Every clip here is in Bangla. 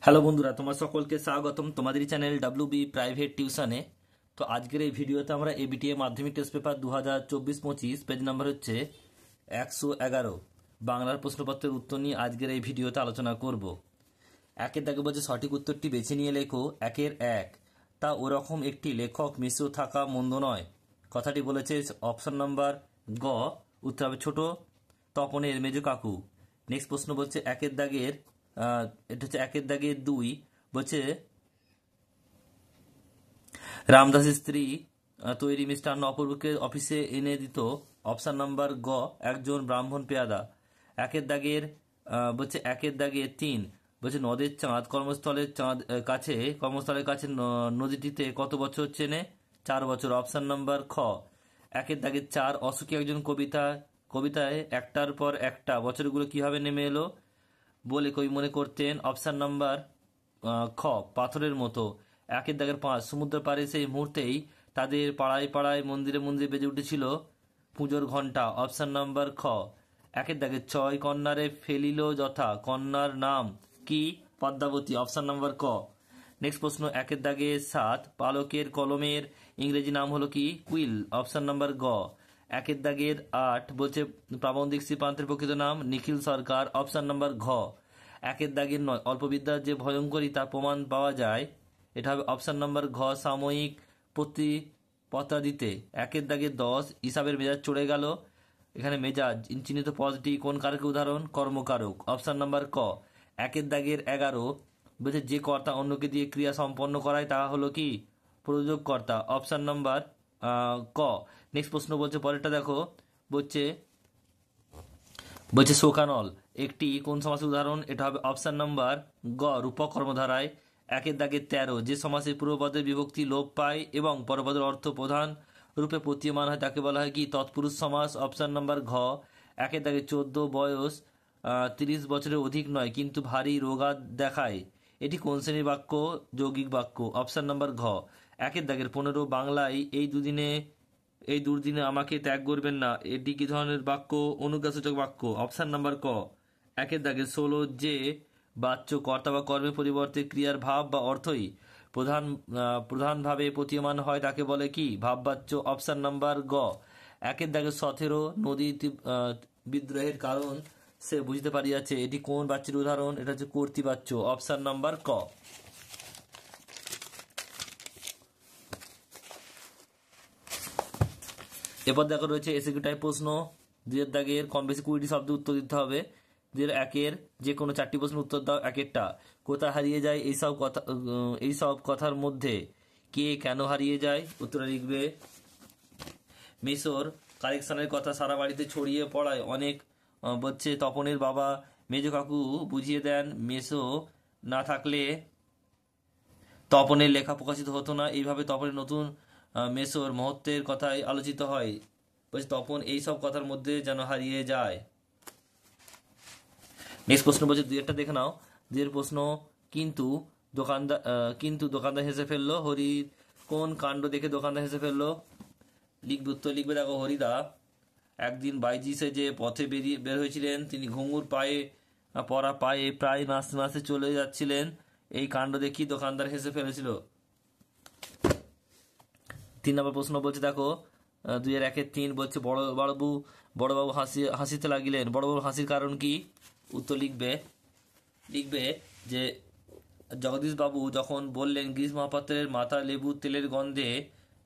হ্যালো বন্ধুরা, তোমার সকলকে স্বাগতম তোমাদের চ্যানেল ডাব্লিউবি প্রাইভেট টিউশনে। তো আজকের এই ভিডিওতে আমরা এবিটিএ মাধ্যমিক টেস্ট পেপার 2024-25 পেজ নাম্বার হচ্ছে 111 বাংলার প্রশ্নপত্রের উত্তর নিয়ে আজকের এই ভিডিওতে আলোচনা করব। একের দাগে বলছে সঠিক উত্তরটি বেছে নিয়ে লেখো। একের এক, তা ওরকম একটি লেখক মিশ্র থাকা মন্দ নয়। কথাটি বলেছে অপশন নাম্বার গ, উত্তর হবে ছোট তপনের মেজ কাকু। নেক্সট প্রশ্ন বলছে একের দাগের এটা হচ্ছে একের দাগের দুই, বলছে রামদাসের স্ত্রী তৈরি মিষ্টান্ন অপূর্বকে অফিসে এনে দিত। অপশন নাম্বার গ, একজন ব্রাহ্মণ পেয়াদা। একের দাগের বলছে একের দাগের তিন, বলছে নদের চাঁদ কর্মস্থলের চাঁদ কাছে কর্মস্থলের কাছে নদীটিতে কত বছর চেনে? 4 বছর। অপশন নাম্বার খ। একের দাগের চার, অসুখী একজন কবিতায় একটার পর একটা বছরগুলো কিভাবে নেমে এলো বলে কবি মনে করতেন। অপশন নাম্বার খ, পাথরের মতো। একের দাগের পাঁচ, সমুদ্র পাড়ে সেই মুহূর্তেই তাদের পাড়ায় পাড়ায় মন্দিরে মন্দিরে বেজে উঠেছিল পুজোর ঘণ্টা। অপশন নাম্বার খ। একের দাগের ছয়, কন্যারে ফেলিল যথা, কন্যার নাম কি? পদ্মাবতী। অপশন নাম্বার ক। নেক্সট প্রশ্ন একের দাগে সাত, পালকের কলমের ইংরেজি নাম হলো কি? কুইল। অপশন নাম্বার গ। একের দাগের আট, বলছে প্রাবন্ধিক শ্রীপান্তের প্রকৃত নাম নিখিল সরকার। অপশন নাম্বার ঘ। একের দাগের নয়, অল্পবিদ্যার যে ভয়ঙ্করী তার প্রমাণ পাওয়া যায়। এটা হবে অপশন নাম্বার ঘ, সাময়িক পত্রাদিতে। একের দাগের দশ, হিসাবের মেজাজ চড়ে গেল। এখানে মেজাজ চিহ্নিত পদটি কোন কারকের উদাহরণ? কর্মকারক। অপশন নাম্বার ক। একের দাগের 11, বলছে যে কর্তা অন্যকে দিয়ে ক্রিয়া সম্পন্ন করায় তা হলো কি? প্রযোজক কর্তা। অপশন নাম্বার ক। নেক্সট প্রশ্ন বলছে পরেরটা দেখো, বলছে বলছে শোকানল একটি কোন সমাসের উদাহরণ? এটা হবে অপশন নাম্বার গ, রূপক কর্মধারায়। একের দাগের 13, যে সমাসে পূর্বপদের বিভক্তি লোপ পায় এবং পরপদের অর্থ প্রধান রূপে প্রতীয়মান হয় তাকে বলা হয় কি? তৎপুরুষ সমাস। অপশন নাম্বার ঘ। একের দাগের 14, বয়স 30 বছরের অধিক নয় কিন্তু ভারী রোগা দেখায়, এটি কোন শ্রেণীর বাক্য? যৌগিক বাক্য। অপশন নাম্বার ঘ। একের দাগের 15, বাংলায় এই দুর্দিনে আমাকে ত্যাগ করবেন না, এটি কি ধরনের বাক্য? অনুজ্ঞাসূচক বাক্য। অপশন নাম্বার ক। একের দাগের 16, যে বাচ্য কর্তা বা কর্মের পরিবর্তে ক্রিয়ার ভাব বা অর্থই প্রধানভাবে প্রতীয়মান হয় তাকে বলে কি? ভাববাচ্য। অপশন নাম্বার গ। একের দাগের 17, নদী বিদ্রোহের কারণ সে বুঝতে পারিয়াছে, এটি কোন বাচ্যের উদাহরণ? এটা হচ্ছে কর্তৃবাচ্য। অপশন নাম্বার ক। এরপর দেখো রয়েছে এসিকিউ টাইপ প্রশ্ন। দুইয়ের দাগের কম বেশি 20টি শব্দ উত্তর দিতে হবে। দুইয়ের একের যে কোনো 4টি প্রশ্ন উত্তর দাও। একেরটা, কোথায় হারিয়ে যায় এইসব কথার মধ্যে কে কেন হারিয়ে যায়? উত্তরে লিখবে মেসোর কালেকশনের কথা সারা বাড়িতে ছড়িয়ে পড়ায় অনেক বলছে তপনের বাবা মেজ কাকু বুঝিয়ে দেন, মেসো না থাকলে তপনের লেখা প্রকাশিত হতো না। এইভাবে তপনের নতুন মেসোর মহত্বের কথাই আলোচিত হয়। বলছে তপন এইসব কথার মধ্যে যেন হারিয়ে যায়। নেক্সট প্রশ্ন বলছে দুইয়েরটা দেখে নাও। দুইয়ের প্রশ্ন, কিন্তু দোকানদার হেসে ফেললো। হরির কোন কাণ্ড দেখে দোকানদার হেসে ফেললো? লিখবে, উত্তর লিখবে দেখো, হরিদা একদিন বাইজি সেজে পথে বের হয়েছিলেন। তিনি ঘুঙুর পরা পায়ে প্রায় নাচতে নাচতে চলে যাচ্ছিলেন। এই কাণ্ড দেখি দোকানদার হেসে ফেলেছিল। 3 নম্বর প্রশ্ন বলছে দেখো, দুইয়ের একের 3, বলছে বড়বাবু হাসিতে লাগিলেন। বড়বাবু হাসির কারণ কি? উত্তর লিখবে যে জগদীশ বাবু যখন বললেন গিরিশ মহাপাত্রের মাথা লেবু তেলের গন্ধে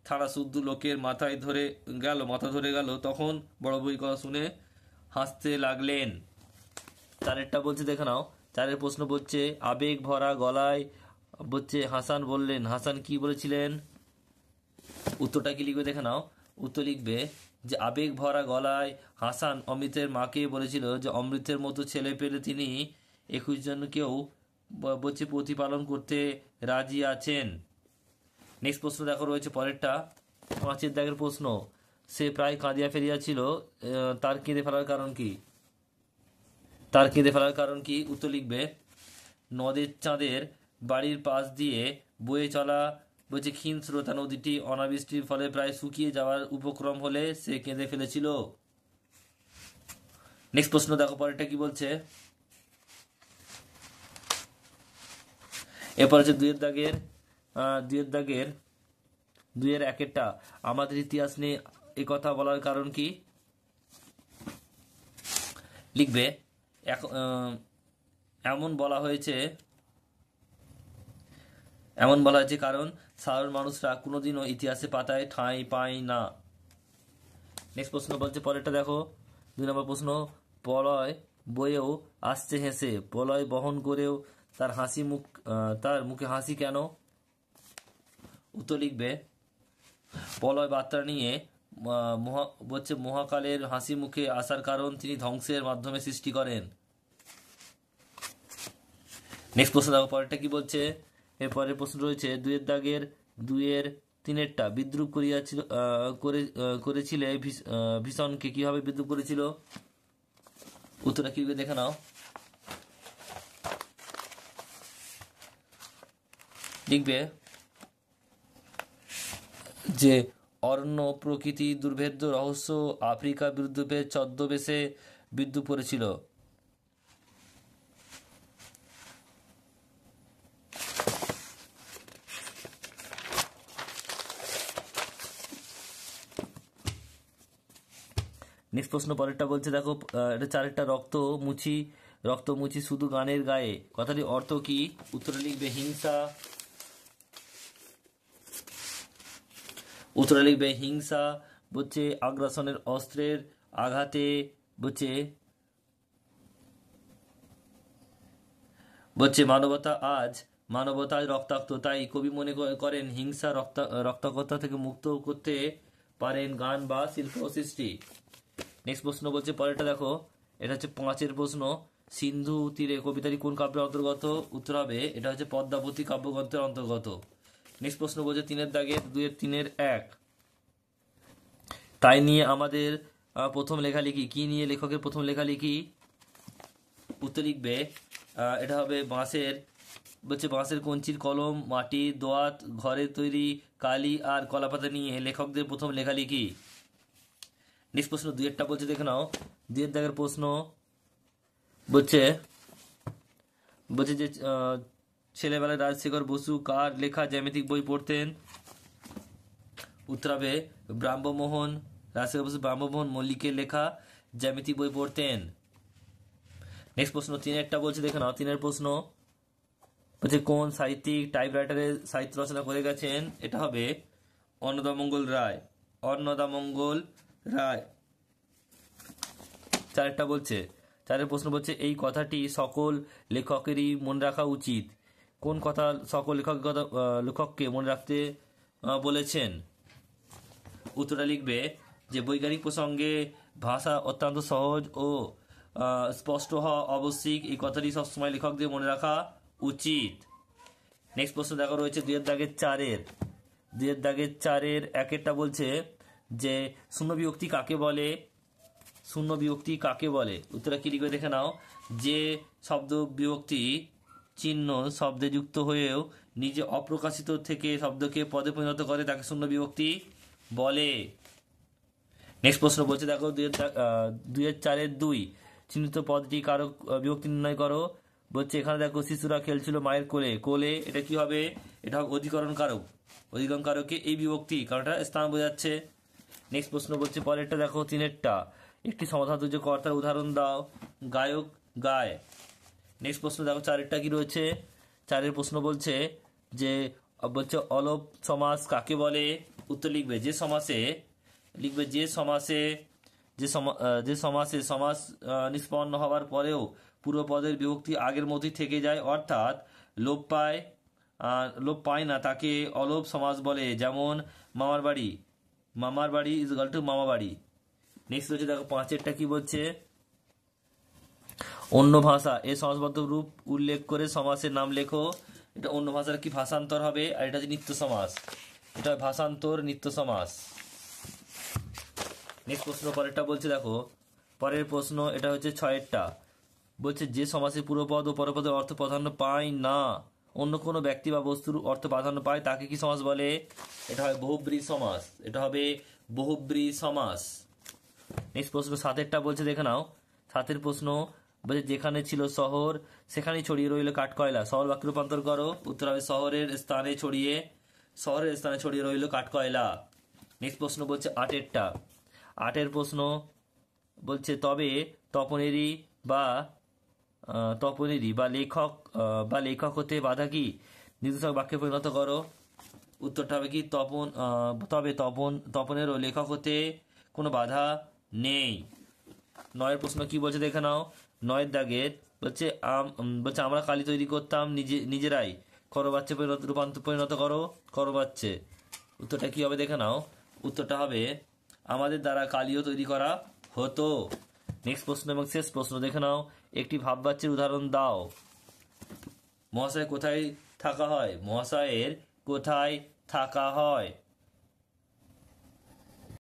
থাড়া শুদ্ধ লোকের মাথা ধরে গেল, তখন বড়বাবু এই কথা শুনে হাসতে লাগলেন। চারেরটা বলছে দেখে নাও। চারের প্রশ্ন বলছে আবেগ ভরা গলায় বলছে হাসান বললেন। হাসান কি বলেছিলেন? উত্তরটা কি লিখবে দেখে নাও। উত্তর লিখবে যে আবেগ ভরা গলায় হাসান অমৃতের মাকে বলেছিল যে অমৃতের মতো ছেলে পেলে তিনি 21 জনকেও বলছে প্রতিপালন করতে রাজি আছেন। নেক্সট প্রশ্ন দেখো রয়েছে পরেরটা, 5 দাগের প্রশ্ন। সে প্রায় কাঁদিয়া ফেলিয়াছিল, তার কেঁদে ফেলার কারণ কি? উত্তর লিখবে নদের চাঁদের বাড়ির পাশ দিয়ে বয়ে চলা বলছে ক্ষীণ স্রোতা নদীটি অনাবৃষ্টির ফলে প্রায় শুকিয়ে যাওয়ার উপক্রম হলে সে কেঁদে ফেলেছিল। নেক্সট প্রশ্ন দেখো পরেরটা কি বলছে। এরপর হচ্ছে দুইয়ের একেরটা, আমাদের ইতিহাস নিয়ে এই কথা বলার কারণ কি লিখবে। এমন বলা হয়েছে কারণ সাধারণ মানুষরা কোনোদিনও ইতিহাসে পাতায় ঠাঁই পায় না। নেক্সট প্রশ্ন বলছে, পরেরটা দেখো 2 নম্বর প্রশ্ন, প্রলয় বয়েও আসছে হেসে, প্রলয় বহন করেও তার মুখে হাসি কেন? উত্তর লিখবে, প্রলয় বার্তা নিয়ে মহাকালের হাসি মুখে আসার কারণ তিনি ধ্বংসের মাধ্যমে সৃষ্টি করেন। নেক্সট প্রশ্ন দেখো পরেরটা কি বলছে। এরপরের প্রশ্ন রয়েছে 2-3 বিদ্রুপ করেছিলে ভীষণকে, কিভাবে বিদ্রুপ করেছিল? উত্তরটা কি দেখে নাও। লিখবে যে অরণ্য প্রকৃতি দুর্ভেদ্য রহস্য আফ্রিকা বিদ্রুপের ছদ্মবেশে বিদ্রুপ করেছিল। নেক্সট প্রশ্ন পরেরটা বলছে দেখো, এটা 4টা, রক্ত মুছি শুধু গানের গায়ে, কথাটির অর্থ কি? উত্তরে লিখবে হিংসা বলছে আগ্রাসনের অস্ত্রের আঘাতে বলছে মানবতা আজ রক্তাক্ত, তাই কবি মনে করেন হিংসা রক্তাক্ততা থেকে মুক্ত করতে পারেন গান বা শিল্প সৃষ্টি। নেক্সট প্রশ্ন বলছে পরেরটা দেখো, এটা হচ্ছে 5 প্রশ্ন, সিন্ধু তীরে কবিতাটি কোন কাব্যের অন্তর্গত? উত্তর হবে এটা হচ্ছে পদ্মাবতী কাব্যগ্রন্থের অন্তর্গত। নেক্সট প্রশ্ন বলছে 2-3-1, তাই নিয়ে আমাদের প্রথম লেখালেখি, কি নিয়ে লেখকের প্রথম লেখালেখি? উত্তর লিখবে এটা হবে বাঁশের কঞ্চির কলম, মাটির দোয়াত, ঘরে তৈরি কালি আর কলাপাতা নিয়ে লেখকদের প্রথম লেখালেখি। নেক্সট প্রশ্ন 2-টা বলছে দেখে নাও। 2 প্রশ্ন বলছে যে ছেলেবেলায় রাজশেখর বসু কার লেখা জ্যামিতিক বই পড়তেন? উত্তর হবে রাজশেখর বসু ব্রাহ্মমোহন মল্লিকের লেখা জ্যামিতিক বই পড়তেন। নেক্সট প্রশ্ন 3-টা বলছে দেখে নাও। 3 প্রশ্ন বলছে কোন সাহিত্যিক টাইপরাইটারে সাহিত্য রচনা করে গেছেন? এটা হবে অন্নদামঙ্গল রায়। 4টা বলছে, 4 প্রশ্ন বলছে এই কথাটি সকল লেখকেরই মনে রাখা উচিত, কোন কথা সকল লেখককে মনে রাখতে বলেছেন? উত্তরটা লিখবে যে বৈজ্ঞানিক প্রসঙ্গে ভাষা অত্যন্ত সহজ ও স্পষ্ট হওয়া আবশ্যিক, এই কথাটি সবসময় লেখকদের মনে রাখা উচিত। নেক্সট প্রশ্ন দেখা রয়েছে 2-4, 1-টা বলছে যে শূন্য বিভক্তি কাকে বলে? উত্তরটা কি লিখবে দেখে নাও। যে শব্দ বিভক্তি চিহ্ন শব্দে যুক্ত হয়েও নিজে অপ্রকাশিত থেকে শব্দকে পদে পরিণত করে তাকে শূন্য বিভক্তি বলে। নেক্সট প্রশ্ন বলছে দেখো 2-4-2, চিহ্নিত পদটি কারক বিভক্তি নির্ণয় করো। বলছে এখানে দেখো শিশুরা খেলছিল মায়ের কোলে, এটা কি হবে? এটা হবে অধিকরণ কারকে এই বিভক্তি, কারণ এটা স্থান বোঝাচ্ছে। নেক্সট প্রশ্ন বলছে পরেরটা দেখো 3-টা, একটি সমাধাতুল্য কর্তার উদাহরণ দাও। গায়ক গায়। নেক্সট প্রশ্ন দেখো 4-টা কি রয়েছে। 4 প্রশ্ন বলছে অলোপ সমাস কাকে বলে? উত্তর লিখবে যে সমাসে সমাস নিষ্পন্ন হওয়ার পরেও পূর্বপদের বিভক্তি আগের মতোই থেকে যায়, অর্থাৎ লোপ পায় না, তাকে অলোপ সমাস বলে। যেমন মামার বাড়ি ইজ ইকুয়াল টু মামা বাড়ি। নেক্সট হচ্ছে দেখো 5-টা কি বলছে, অন্য ভাষা এর সমাসবদ্ধ রূপ উল্লেখ করে সমাসের নাম লেখো। এটা অন্য ভাষার কি ভাষান্তর হবে, আর এটা হচ্ছে নিত্য সমাস, এটা ভাষান্তর নিত্য সমাস। নেক্সট প্রশ্ন পরেরটা বলছে দেখো, পরের প্রশ্ন এটা হচ্ছে 6-টা, বলছে যে সমাসে পূর্বপদ ও পরপদের অর্থ প্রাধান্য পায় না, অন্য কোনো ব্যক্তি বা বস্তুর অর্থ প্রাধান্য পায়, তাকে কি সমাস বলে? এটা হয় বহুব্রী সমাস। নেক্সট প্রশ্ন 7-টা বলছে দেখে নাও। 7 প্রশ্ন বলছে যেখানে ছিল শহর সেখানেই ছড়িয়ে রইল কাঠকয়লা। শহর বাক্যে রূপান্তর করো। উত্তর হবে শহরের স্থানে ছড়িয়ে রইল কাঠকয়লা। নেক্সট প্রশ্ন বলছে আটেরটা। আটের প্রশ্ন বলছে তবে তপনেরই বা লেখক হতে বাধা কি? নির্দেশক বাক্যে পরিণত করো। উত্তরটা হবে কি তপনেরও লেখক হতে কোনো বাধা নেই। নয়ের প্রশ্ন কি বলছে দেখে নাও। নয়ের দাগের বলছে আমরা কালি তৈরি করতাম নিজেরাই। করবাচ্চে পরিণত করো। করবাচ্চে। উত্তরটা কি হবে দেখে নাও। উত্তরটা হবে আমাদের দ্বারা কালিও তৈরি করা হতো। নেক্সট প্রশ্ন এবং শেষ প্রশ্ন দেখে নাও। একটি ভাববাচ্যের উদাহরণ দাও। মহাশয় কোথায় থাকা হয়? মহাশয়ের কোথায় থাকা হয়?